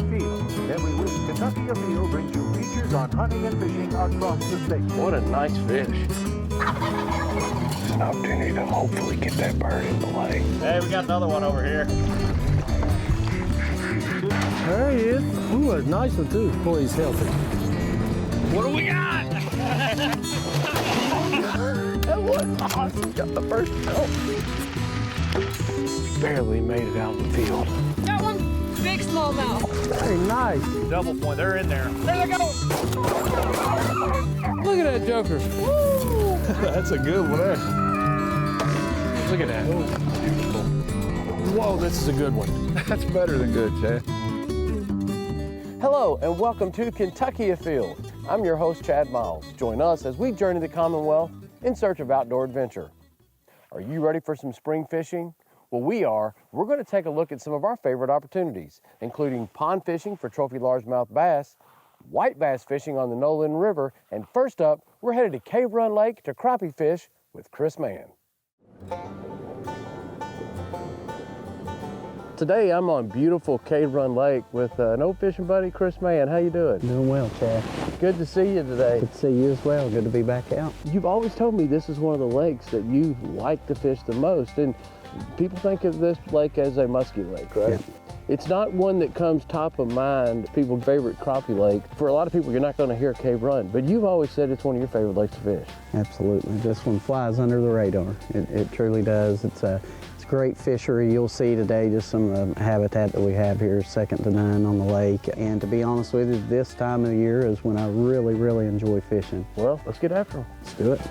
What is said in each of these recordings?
Afield. Every week, Kentucky Afield brings you features on hunting and fishing across the state. What a nice fish. An opportunity to hopefully get that bird in the lake. Hey, we got another one over here. There he is. Ooh, a nice one too. Boy, he's healthy. What do we got? That was awesome. Got the first belt. Barely made it out of the field. Got one big smallmouth. Very nice. Double point, they're in there. There they go. Look at that joker. Woo! That's a good one there. Look at that. Beautiful. Whoa, this is a good one. That's better than good, Chad. Hello and welcome to Kentucky Afield. I'm your host, Chad Miles. Join us as we journey the Commonwealth in search of outdoor adventure. Are you ready for some spring fishing? Well, we are. We're going to take a look at some of our favorite opportunities, including pond fishing for trophy largemouth bass, white bass fishing on the Nolin River, and first up, we're headed to Cave Run Lake to crappie fish with Chris Mann. Today, I'm on beautiful Cave Run Lake with an old fishing buddy, Chris Mann. How you doing? Doing well, Chad. Good to see you today. Good to see you as well. Good to be back out. You've always told me this is one of the lakes that you like to fish the most, and people think of this lake as a musky lake, right? Yeah. It's not one that comes top of mind, people's favorite crappie lake. For a lot of people, you're not going to hear Cave Run, but you've always said it's one of your favorite lakes to fish. Absolutely. This one flies under the radar. It truly does. It's a great fishery. You'll see today just some of the habitat that we have here is second to none on the lake. And to be honest with you, this time of the year is when I really, really enjoy fishing. Well, let's get after them. Let's do it.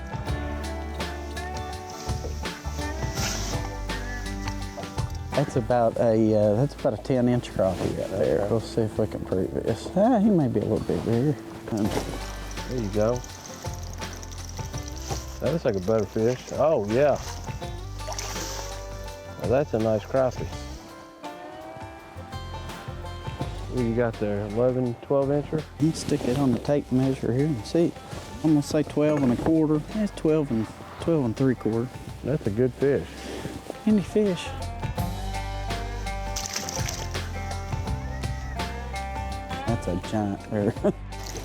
That's about a 10-inch crappie right there. We'll see if we can prove this. He may be a little bit bigger. There you go. That looks like a better fish. Oh, yeah. Well, that's a nice crappie. What do you got there, 11, 12-incher? Let's stick it on the tape measure here and see. I'm gonna say 12 and a quarter. That's 12 and 3/4. That's a good fish. Handy fish. That's a giant there.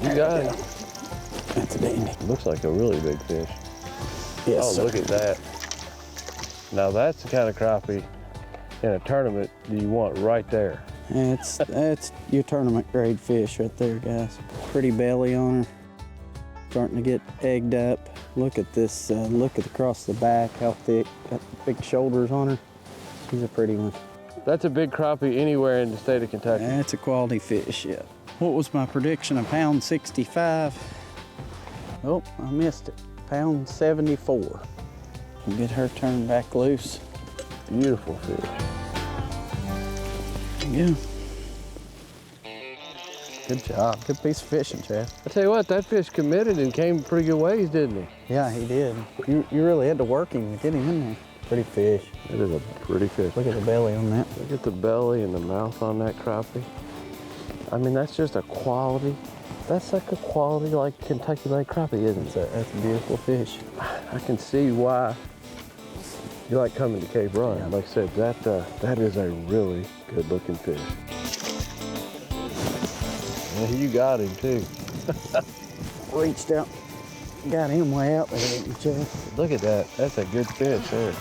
You got it. That's a dandy. Looks like a really big fish. Yes, oh, sir. Look at that. Now that's the kind of crappie in a tournament that you want right there. That's your tournament grade fish right there, guys. Pretty belly on her. Starting to get egged up. Look at this, look at across the back, how thick, got big shoulders on her. She's a pretty one. That's a big crappie anywhere in the state of Kentucky. That's a quality fish, yeah. What was my prediction, £1.65? Oh, I missed it, £1.74. We'll get her turned back loose. Beautiful fish. Yeah. Good job. Good piece of fishing, Chad. I tell you what, that fish committed and came pretty good ways, didn't he? Yeah, he did. You really had to work him to get him in there. Pretty fish. It is a pretty fish. Look at the belly on that. Look at the belly and the mouth on that crappie. I mean, that's just a quality. That's like a quality like Kentucky Lake crappie, isn't it? That's a beautiful fish. I can see why you like coming to Cave Run. Yeah. Like I said, that is a really good looking fish. Yeah, you got him too. Reached out, got him way out there, didn't you, Chad? Look at that, that's a good fish there.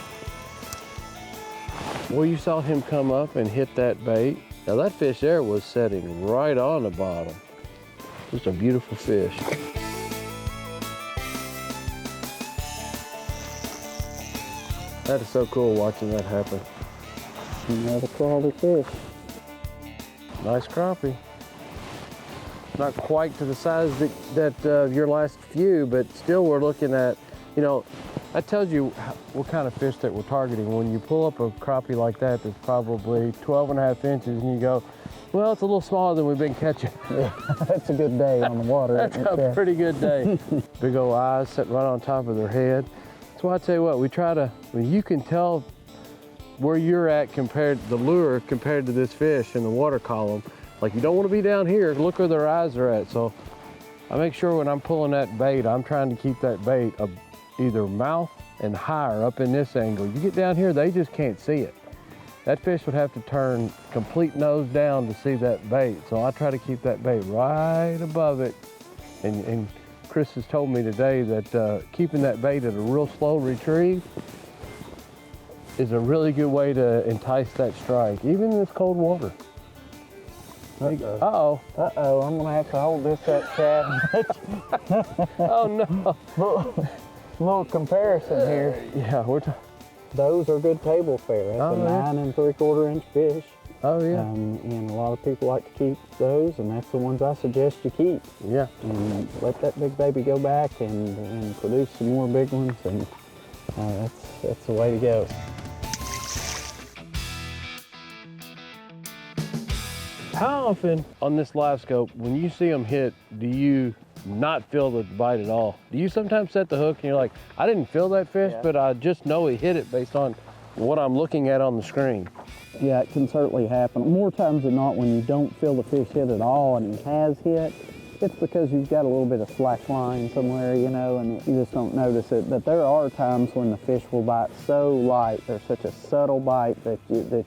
Well, you saw him come up and hit that bait. Now that fish there was setting right on the bottom. Just a beautiful fish. That is so cool watching that happen. Another quality fish. Nice crappie. Not quite to the size that your last few, but still we're looking at, you know, that tells you what kind of fish that we're targeting. When you pull up a crappie like that that's probably 12.5 inches and you go, well, it's a little smaller than we've been catching. Yeah, that's a good day on the water. That's a pretty good day. Big old eyes sitting right on top of their head. That's why I tell you what, we try to, when you can tell where you're at compared to the lure compared to this fish in the water column. Like you don't want to be down here, look where their eyes are at. So I make sure when I'm pulling that bait, I'm trying to keep that bait either mouth and higher up in this angle. You get down here, they just can't see it. that fish would have to turn complete nose down to see that bait. So I try to keep that bait right above it. And Chris has told me today that keeping that bait at a real slow retrieve is a really good way to entice that strike, even in this cold water. Uh-oh. Uh-oh, I'm gonna have to hold this up, Chad. Oh no. Little comparison here. Yeah, Those are good table fare. That's a 9 3/4 inch fish. Oh yeah. And a lot of people like to keep those, and that's the ones I suggest you keep. Yeah. And let that big baby go back and produce some more big ones, and that's the way to go. How often on this live scope, when you see them hit, do you not feel the bite at all? Do you sometimes set the hook and you're like, I didn't feel that fish, but I just know it hit it based on what I'm looking at on the screen? Yeah, it can certainly happen. More times than not, when you don't feel the fish hit at all and he has hit, it's because you've got a little bit of slack line somewhere, you know, and you just don't notice it. But there are times when the fish will bite so light, they're such a subtle bite that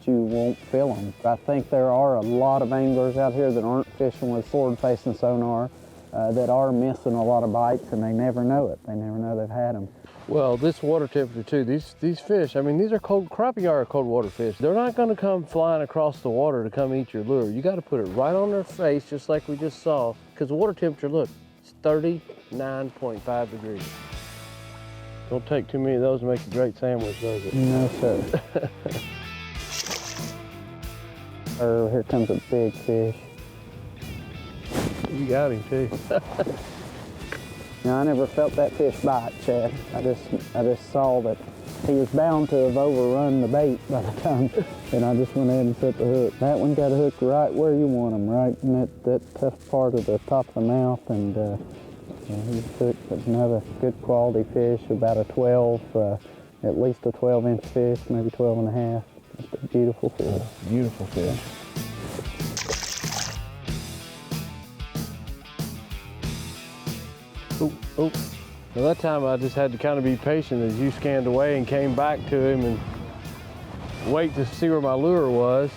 you won't feel them. I think there are a lot of anglers out here that aren't fishing with forward-facing sonar that are missing a lot of bites, and they never know it. They never know they've had them. Well, this water temperature too, these fish, I mean, these are crappie are cold water fish. They're not gonna come flying across the water to come eat your lure. You gotta put it right on their face, just like we just saw, because the water temperature, look, it's 39.5 degrees. Don't take too many of those to make a great sandwich, does it? No, sir. Oh, here comes a big fish. You got him too. Now, I never felt that fish bite, Chad. I just saw that he was bound to have overrun the bait by the time, and I just went ahead and set the hook. That one got hooked right where you want him, right in that tough part of the top of the mouth, and he hooked another good quality fish, about a 12, at least a 12-inch fish, maybe 12 and a half. Just a beautiful fish. Beautiful fish. Oh. Now that time I just had to kind of be patient as you scanned away and came back to him and wait to see where my lure was.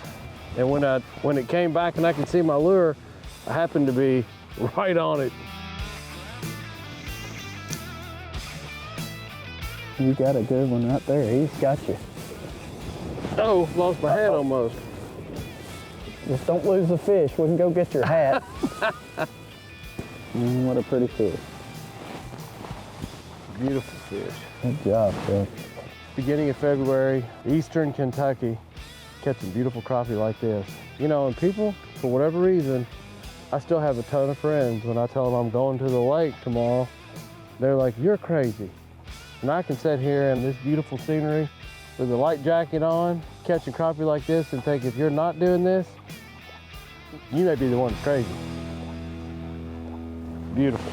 And when it came back and I could see my lure, I happened to be right on it. You got a good one right there. He's got you. Oh, lost my hat almost. Just don't lose the fish. We can go get your hat. What a pretty fish. Beautiful fish. Good job, Chad. Beginning of February, eastern Kentucky, catching beautiful crappie like this. You know, and people, for whatever reason, I still have a ton of friends when I tell them I'm going to the lake tomorrow. They're like, you're crazy. And I can sit here in this beautiful scenery with a light jacket on, catching crappie like this and think if you're not doing this, you may be the one that's crazy. Beautiful.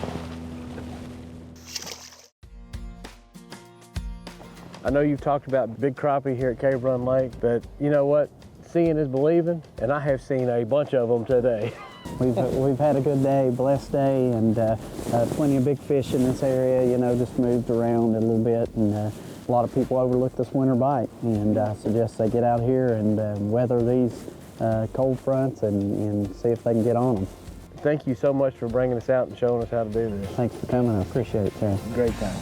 I know you've talked about big crappie here at Cave Run Lake, but you know what? Seeing is believing, and I have seen a bunch of them today. We've had a good day, blessed day, and plenty of big fish in this area, you know, just moved around a little bit, and a lot of people overlook this winter bite, and I suggest they get out here and weather these cold fronts and see if they can get on them. Thank you so much for bringing us out and showing us how to do this. Thanks for coming, I appreciate it, Terry. Great time.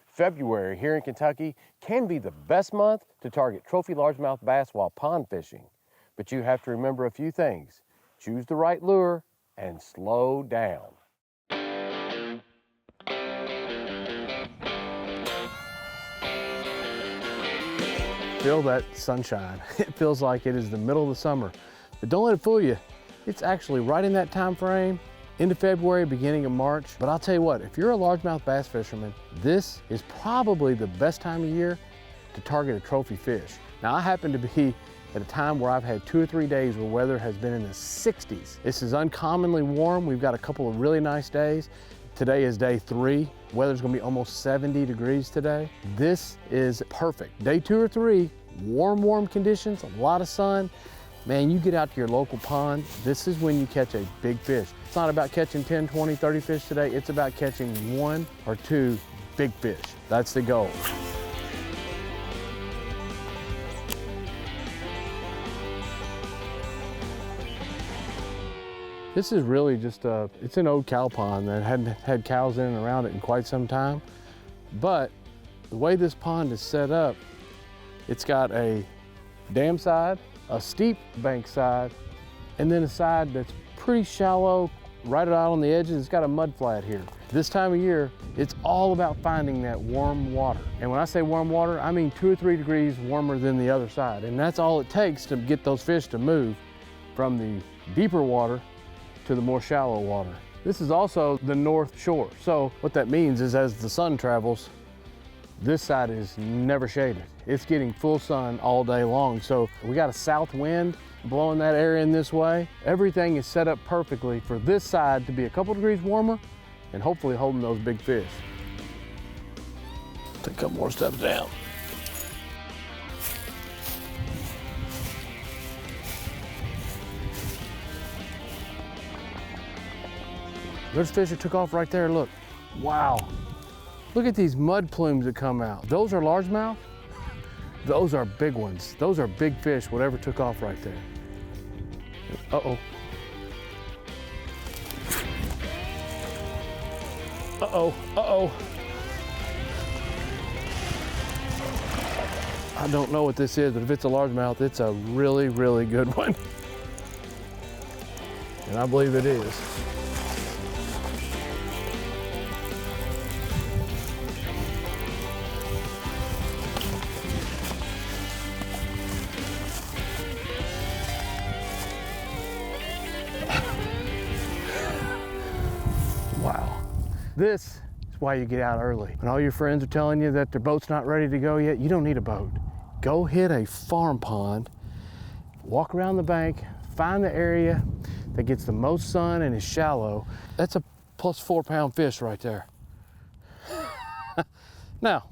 February here in Kentucky can be the best month to target trophy largemouth bass while pond fishing. But you have to remember a few things. Choose the right lure and slow down. Feel that sunshine. It feels like it is the middle of the summer. But don't let it fool you. It's actually right in that time frame, into February, beginning of March. But I'll tell you what, if you're a largemouth bass fisherman, this is probably the best time of year to target a trophy fish. Now, I happen to be at a time where I've had 2 or 3 days where weather has been in the 60s. This is uncommonly warm. We've got a couple of really nice days. Today is day 3. Weather's gonna be almost 70 degrees today. This is perfect. Day 2 or 3, warm conditions, a lot of sun. Man, you get out to your local pond, this is when you catch a big fish. It's not about catching 10, 20, 30 fish today. It's about catching 1 or 2 big fish. That's the goal. This is really just it's an old cow pond that hadn't had cows in and around it in quite some time. But the way this pond is set up, it's got a dam side, a steep bank side, and then a side that's pretty shallow, right out on the edges. It's got a mud flat here. This time of year, it's all about finding that warm water. And when I say warm water, I mean 2 or 3 degrees warmer than the other side. And that's all it takes to get those fish to move from the deeper water to the more shallow water. This is also the north shore. So what that means is as the sun travels, this side is never shaded. It's getting full sun all day long. So we got a south wind blowing that air in this way. Everything is set up perfectly for this side to be a couple degrees warmer and hopefully holding those big fish. Take a couple more steps down. There's fish that took off right there, look. Wow. Look at these mud plumes that come out. Those are largemouth? Those are big ones. Those are big fish, whatever took off right there. Uh-oh. Uh-oh, uh-oh. I don't know what this is, but if it's a largemouth, it's a really, really good one. And I believe it is. Wow. This is why you get out early. When all your friends are telling you that their boat's not ready to go yet, you don't need a boat. Go hit a farm pond, walk around the bank, find the area that gets the most sun and is shallow. That's a plus 4 pound fish right there. Now,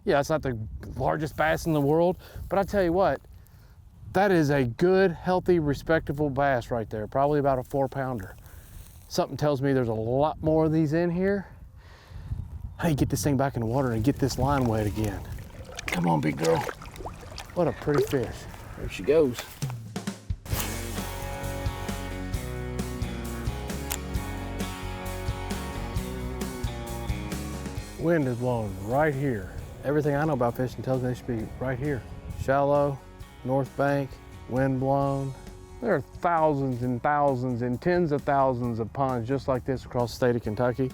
yeah, it's not the largest bass in the world, but I tell you what, that is a good, healthy, respectable bass right there, probably about a 4 pounder. Something tells me there's a lot more of these in here. I need to get this thing back in the water and get this line wet again. Come on, big girl. What a pretty fish. There she goes. Wind is blowing right here. Everything I know about fishing tells me they should be right here. Shallow, north bank, wind blown. There are thousands and thousands and tens of thousands of ponds just like this across the state of Kentucky.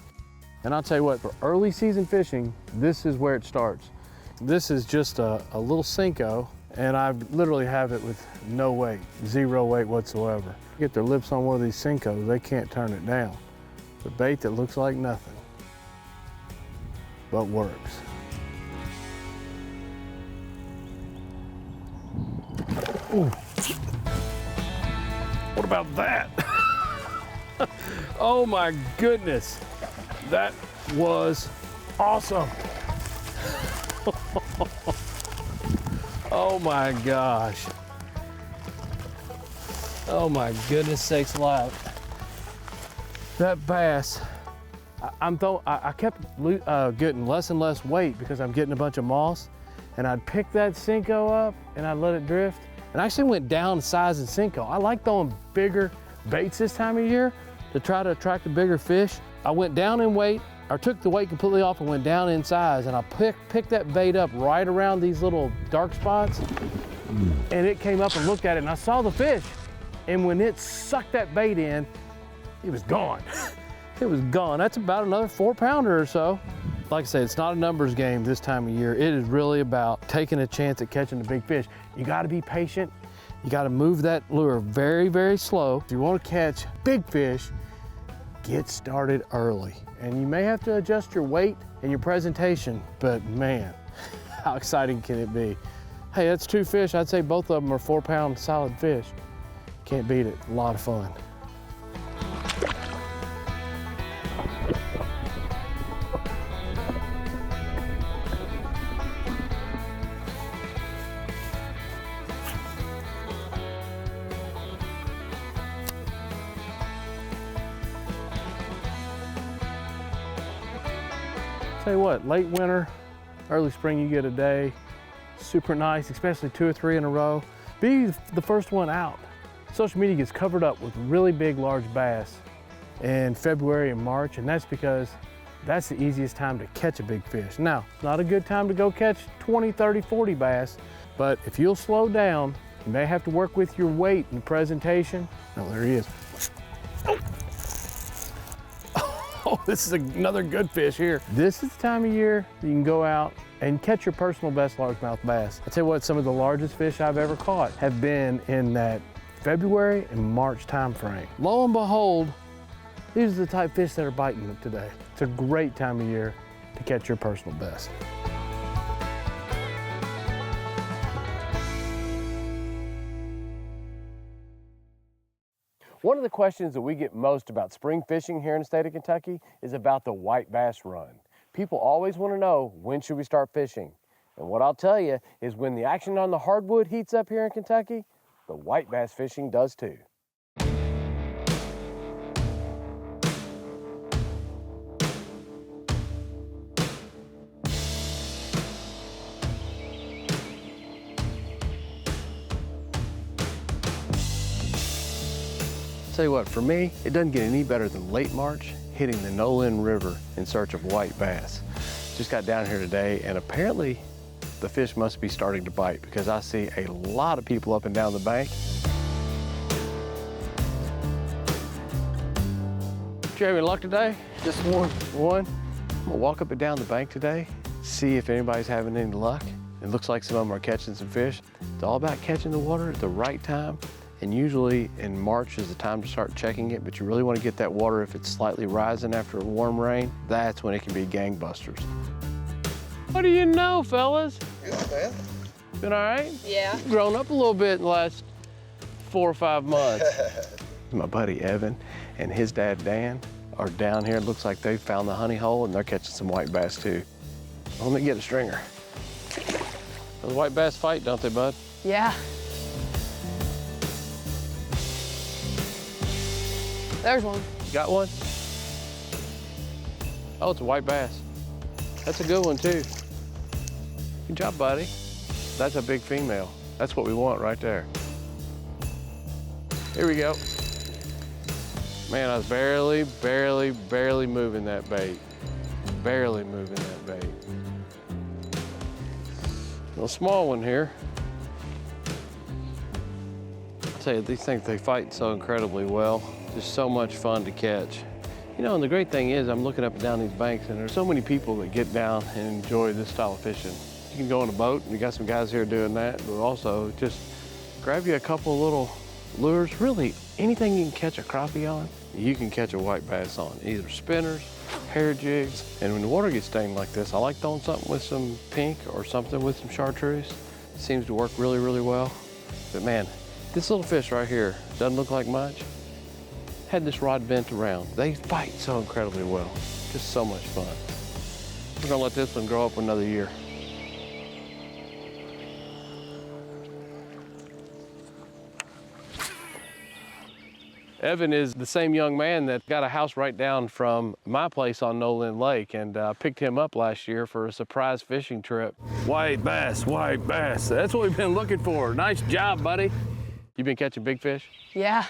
And I'll tell you what, for early season fishing, this is where it starts. This is just a little Cinco, and I literally have it with no weight, 0 weight whatsoever. Get their lips on one of these Cincos, they can't turn it down. The bait that looks like nothing, but works. Ooh. What about that? Oh my goodness. That was awesome. Oh my gosh. Oh my goodness sakes alive. That bass, I kept getting less and less weight because I'm getting a bunch of moss, and I'd pick that Cinco up and I'd let it drift. And I actually went down size in Cinco. I like throwing bigger baits this time of year to try to attract the bigger fish. I went down in weight, or took the weight completely off and went down in size, and I picked that bait up right around these little dark spots, and it came up and looked at it, and I saw the fish. And when it sucked that bait in, it was gone. It was gone. That's about another 4 pounder or so. Like I said, it's not a numbers game this time of year. It is really about taking a chance at catching the big fish. You gotta be patient. You gotta move that lure very, very slow. If you wanna catch big fish, get started early. And you may have to adjust your weight and your presentation, but man, how exciting can it be? Hey, that's 2 fish. I'd say both of them are 4 pound solid fish. Can't beat it, a lot of fun. Tell you what, late winter, early spring, you get a day. Super nice, especially 2 or 3 in a row. Be the first one out. Social media gets covered up with really big, large bass in February and March, and that's because that's the easiest time to catch a big fish. Now, it's not a good time to go catch 20, 30, 40 bass, but if you'll slow down, you may have to work with your weight and presentation. Oh, there he is. Oh, this is another good fish here. This is the time of year that you can go out and catch your personal best largemouth bass. I'll tell you what, some of the largest fish I've ever caught have been in that February and March time frame. Lo and behold, these are the type of fish that are biting them today. It's a great time of year to catch your personal best. One of the questions that we get most about spring fishing here in the state of Kentucky is about the white bass run. People always want to know, when should we start fishing? And what I'll tell you is when the action on the hardwood heats up here in Kentucky, the white bass fishing does too. Tell you what, for me, it doesn't get any better than late March hitting the Nolin River in search of white bass. Just got down here today, and apparently the fish must be starting to bite because I see a lot of people up and down the bank. Did you have any luck today? Just one. One? I'm gonna walk up and down the bank today, see if anybody's having any luck. It looks like some of them are catching some fish. It's all about catching the water at the right time. And usually in March is the time to start checking it, but you really want to get that water if it's slightly rising after a warm rain. That's when it can be gangbusters. What do you know, fellas? Good, man. Been all right? Yeah. Grown up a little bit in the last 4 or 5 months. My buddy Evan and his dad Dan are down here. It looks like they found the honey hole and they're catching some white bass too. Let me get a stringer. Those white bass fight, don't they, bud? Yeah. There's one. You got one? Oh, it's a white bass. That's a good one too. Good job, buddy. That's a big female. That's what we want right there. Here we go. Man, I was barely moving that bait. Barely moving that bait. A little small one here. I'll tell you, these things, they fight so incredibly well. Just so much fun to catch. You know, and the great thing is I'm looking up and down these banks and there's so many people that get down and enjoy this style of fishing. You can go on a boat, and you got some guys here doing that, but also just grab you a couple of little lures. Really, anything you can catch a crappie on, you can catch a white bass on. Either spinners, hair jigs, and when the water gets stained like this, I like throwing something with some pink or something with some chartreuse. It seems to work really, really well. But man, this little fish right here doesn't look like much. Had this rod bent around. They fight so incredibly well. Just so much fun. We're gonna let this one grow up another year. Evan is the same young man that got a house right down from my place on Nolin Lake, and picked him up last year for a surprise fishing trip. White bass, that's what we've been looking for. Nice job, buddy. You been catching big fish? Yeah.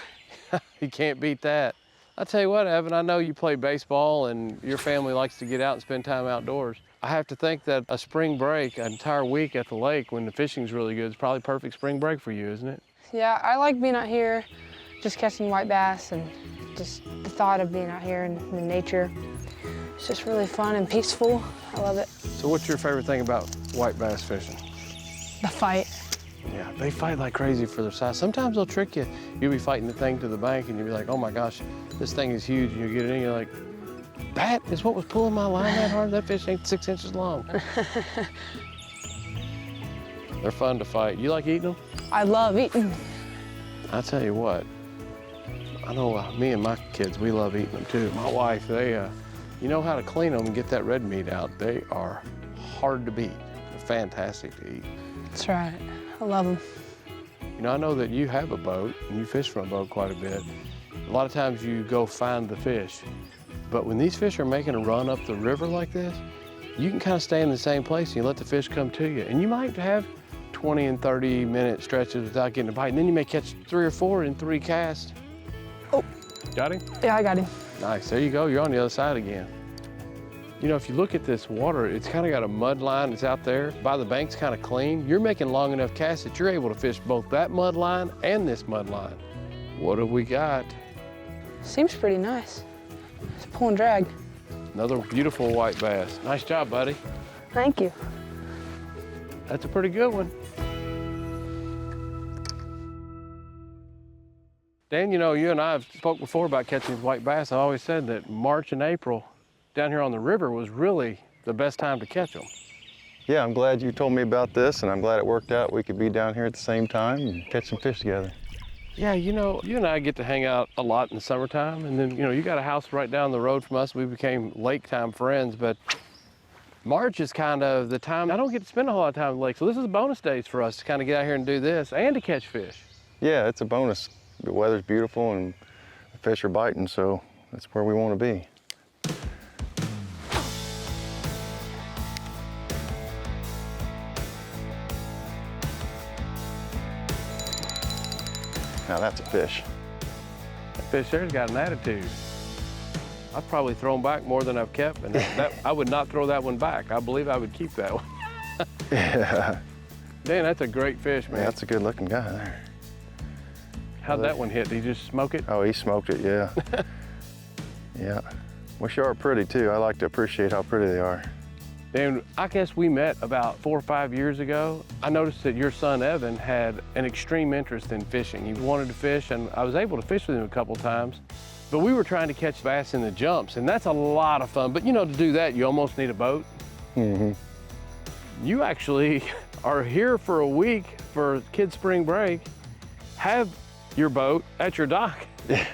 You can't beat that. I'll tell you what, Evan, I know you play baseball and your family likes to get out and spend time outdoors. I have to think that a spring break, an entire week at the lake when the fishing's really good, is probably perfect spring break for you, isn't it? Yeah, I like being out here, just catching white bass, and just the thought of being out here in the nature. It's just really fun and peaceful. I love it. So what's your favorite thing about white bass fishing? The fight. Yeah, they fight like crazy for their size. Sometimes they'll trick you. You'll be fighting the thing to the bank and you'll be like, oh my gosh, this thing is huge. And you get it in, you're like, that is what was pulling my line that hard? That fish ain't 6 inches long. They're fun to fight. You like eating them? I love eating. I'll tell you what, I know me and my kids, we love eating them too. My wife, you know how to clean them and get that red meat out. They are hard to beat. They're fantastic to eat. That's right. I love them. You know, I know that you have a boat and you fish from a boat quite a bit. A lot of times you go find the fish, but when these fish are making a run up the river like this, you can kind of stay in the same place and you let the fish come to you. And you might have 20 and 30 minute stretches without getting a bite. And then you may catch 3 or 4 in 3 casts. Oh. Got him? Yeah, I got him. Nice, there you go, you're on the other side again. You know, if you look at this water, it's kind of got a mud line that's out there. By the bank's kind of clean. You're making long enough casts that you're able to fish both that mud line and this mud line. What have we got? Seems pretty nice. It's a pull and drag. Another beautiful white bass. Nice job, buddy. Thank you. That's a pretty good one. Dan, you know, you and I have spoke before about catching these white bass. I always said that March and April down here on the river was really the best time to catch them. Yeah, I'm glad you told me about this, and I'm glad it worked out. We could be down here at the same time and catch some fish together. Yeah, you know, you and I get to hang out a lot in the summertime, and then, you know, you got a house right down the road from us. We became lake time friends, but March is kind of the time I don't get to spend a whole lot of time in the lake, so this is bonus days for us to kind of get out here and do this and to catch fish. Yeah, it's a bonus. The weather's beautiful and the fish are biting, so that's where we want to be. Now that's a fish. That fish there's got an attitude. I've probably thrown back more than I've kept, and I would not throw that one back. I believe I would keep that one. Yeah. Dan, that's a great fish, man. Yeah, that's a good looking guy there. How'd that one hit? Did he just smoke it? Oh, he smoked it, yeah. Yeah. Well, sure are pretty too. I like to appreciate how pretty they are. Dan, I guess we met about 4 or 5 years ago. I noticed that your son, Evan, had an extreme interest in fishing. He wanted to fish, and I was able to fish with him a couple times. But we were trying to catch bass in the jumps, and that's a lot of fun. But you know, to do that, you almost need a boat. Mm-hmm. You actually are here for a week for kids' spring break, have your boat at your dock,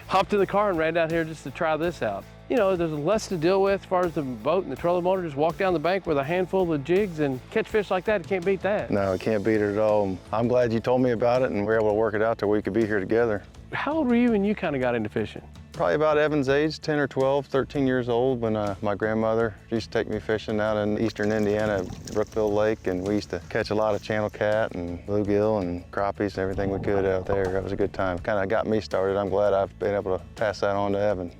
hopped in the car and ran down here just to try this out. You know, there's less to deal with as far as the boat and the trolling motor. Just walk down the bank with a handful of jigs and catch fish like that. You can't beat that. No, I can't beat it at all. I'm glad you told me about it and we were able to work it out till we could be here together. How old were you when you kind of got into fishing? Probably about Evan's age, 10 or 12, 13 years old, when my grandmother used to take me fishing out in eastern Indiana, Brookville Lake, and we used to catch a lot of channel cat and bluegill and crappies and everything we could out there. It was a good time. Kind of got me started. I'm glad I've been able to pass that on to Evan.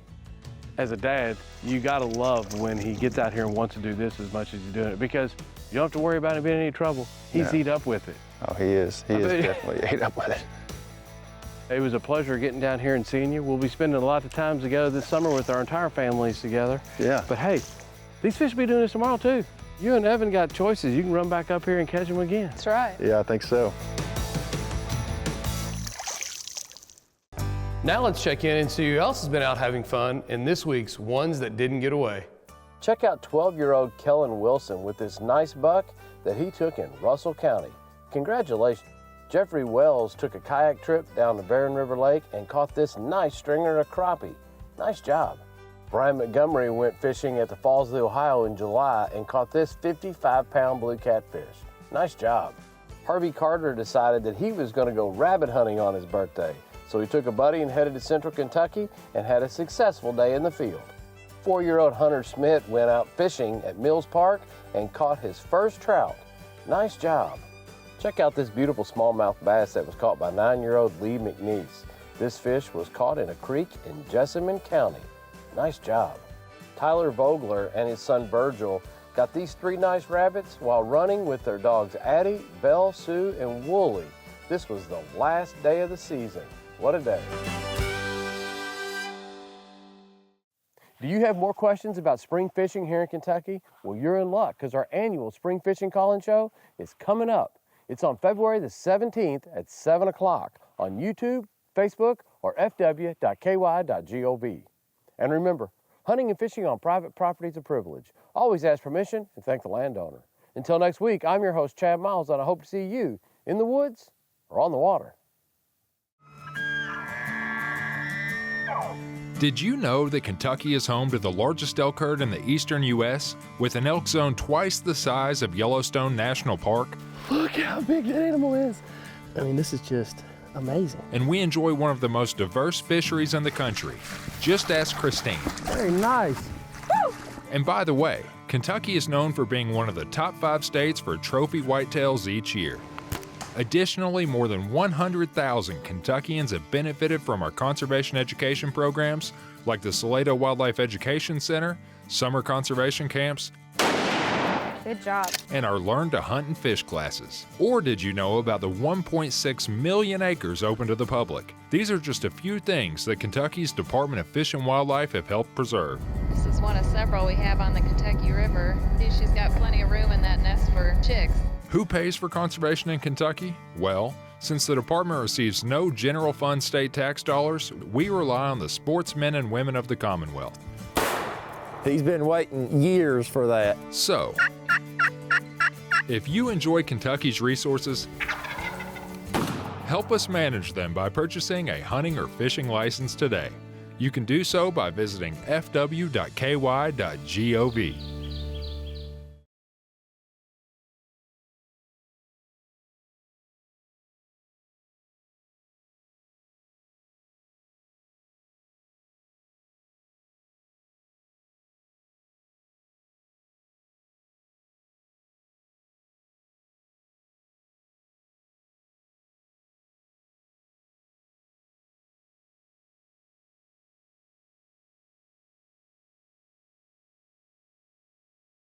As a dad, you gotta love when he gets out here and wants to do this as much as he's doing it, because you don't have to worry about him being in any trouble. He's eat up with it. Oh, he is. He is definitely ate up with it. It was a pleasure getting down here and seeing you. We'll be spending a lot of time together this summer with our entire families together. Yeah. But hey, these fish will be doing this tomorrow too. You and Evan got choices. You can run back up here and catch them again. That's right. Yeah, I think so. Now let's check in and see who else has been out having fun in this week's Ones That Didn't Get Away. Check out 12-year-old Kellen Wilson with this nice buck that he took in Russell County. Congratulations. Jeffrey Wells took a kayak trip down to Barren River Lake and caught this nice stringer of crappie. Nice job. Brian Montgomery went fishing at the Falls of the Ohio in July and caught this 55-pound blue catfish. Nice job. Harvey Carter decided that he was going to go rabbit hunting on his birthday, so he took a buddy and headed to Central Kentucky and had a successful day in the field. 4-year-old Hunter Smith went out fishing at Mills Park and caught his first trout. Nice job. Check out this beautiful smallmouth bass that was caught by 9-year-old Lee McNeese. This fish was caught in a creek in Jessamine County. Nice job. Tyler Vogler and his son Virgil got these 3 nice rabbits while running with their dogs Addie, Belle, Sue, and Wooly. This was the last day of the season. What a day. Do you have more questions about spring fishing here in Kentucky? Well, you're in luck, because our annual Spring Fishing Call-In Show is coming up. It's on February the 17th at 7 o'clock on YouTube, Facebook, or fw.ky.gov. And remember, hunting and fishing on private property is a privilege. Always ask permission and thank the landowner. Until next week, I'm your host, Chad Miles, and I hope to see you in the woods or on the water. Did you know that Kentucky is home to the largest elk herd in the eastern U.S., with an elk zone twice the size of Yellowstone National Park? Look how big that animal is. I mean, this is just amazing. And we enjoy one of the most diverse fisheries in the country. Just ask Christine. Very nice. And by the way, Kentucky is known for being one of the top 5 states for trophy whitetails each year. Additionally, more than 100,000 Kentuckians have benefited from our conservation education programs like the Salado Wildlife Education Center, summer conservation camps, Good job. and our Learn to Hunt and Fish classes. Or did you know about the 1.6 million acres open to the public? These are just a few things that Kentucky's Department of Fish and Wildlife have helped preserve. This is one of several we have on the Kentucky River. She's got plenty of room in that nest for chicks. Who pays for conservation in Kentucky? Well, since the department receives no general fund state tax dollars, we rely on the sportsmen and women of the Commonwealth. He's been waiting years for that. So, if you enjoy Kentucky's resources, help us manage them by purchasing a hunting or fishing license today. You can do so by visiting fw.ky.gov.